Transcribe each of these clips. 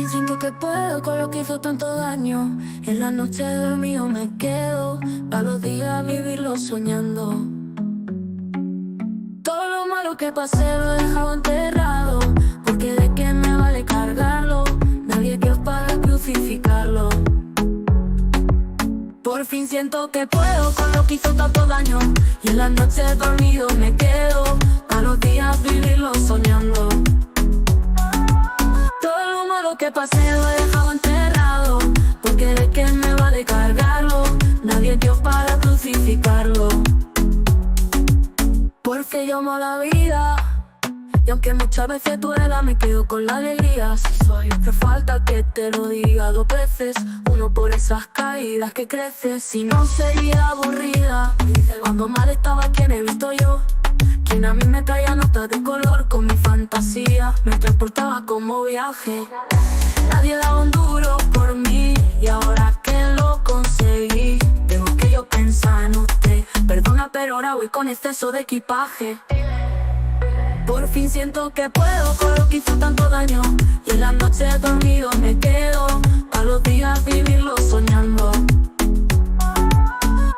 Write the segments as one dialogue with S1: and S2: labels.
S1: fin siento que puedo con lo que hizo tanto daño. En la noche dormido me quedo, a los días vivirlo soñando. Todo lo malo que pasé lo he dejado enterrado, porque de qué me vale cargarlo, nadie es Dios para crucificarlo. Por fin siento que puedo con lo que hizo tanto daño, y en las noches dormido me quedo, a los días vivirlo soñando. Todo lo malo que pasé lo he dejado enterrado, porque de qué me vale cargarlo, nadie es Dios para crucificarlo. Porque yo amo la vida, y aunque muchas veces duela, me quedo con la alegría. Si soy que falta que te lo diga dos veces, uno por esas caídas que creces. Si no sería aburrida, cuando mal estaba quien he visto yo, quien a mí me traía notas de color con mi fantasía, me transportaba como viaje. Nadie daba un duro por mí, y ahora que lo conseguí, tengo que yo pensar en usted. Perdona, pero ahora voy con exceso de equipaje. Por fin siento que puedo con lo que hizo tanto daño, y en las noches dormido me quedo, a los días vivirlo soñando.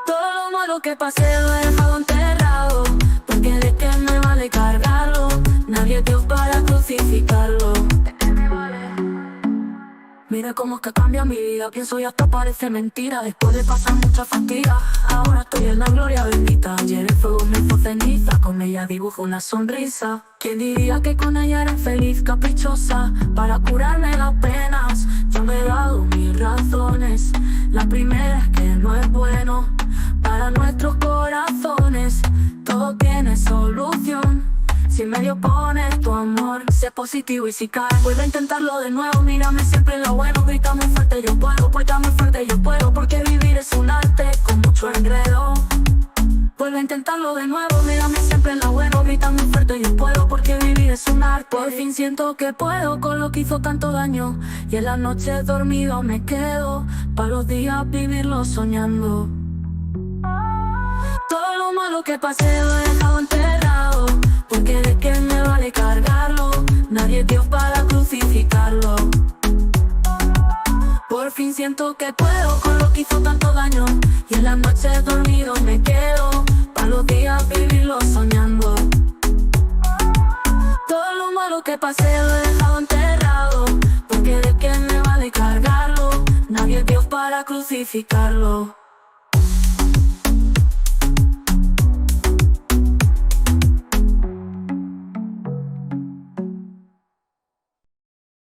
S1: Todo lo malo que pasé lo he dejado enterrado, porque de qué me vale cargarlo, nadie es Dios para crucificarlo. Mira cómo es que cambia mi vida, pienso y hasta parece mentira. Después de pasar mucha fatiga, ahora estoy en la gloria bendita. Ayer el fuego me hizo ceniza, con ella dibujo una sonrisa. ¿Quién diría que con ella era feliz, caprichosa? Para curarme las penas, yo me he dado mil razones. La primera es que no es bueno para nuestros corazones. Todo tiene solución si en medio pones tu amor. Sé positivo y si caes, vuelve a intentarlo de nuevo. Mírame siempre en lo bueno, grita muy fuerte yo puedo, grita muy fuerte yo puedo, porque vivir es un arte con mucho enredo. Vuelve a intentarlo de nuevo, mírame siempre en lo bueno, grita muy fuerte yo puedo, porque vivir es un arte. Por fin siento que puedo con lo que hizo tanto daño, y en las noches dormido me quedo, para los días vivirlo soñando. Todo lo malo que pasé lo he dejado enterrado, porque de qué me vale cargarlo, nadie es Dios para crucificarlo. Por fin siento que puedo con lo que hizo tanto daño, y en las noches dormido me quedo, para los días vivirlo soñando. Todo lo malo que pasé lo he dejado enterrado, porque de qué me vale cargarlo, nadie es Dios para crucificarlo.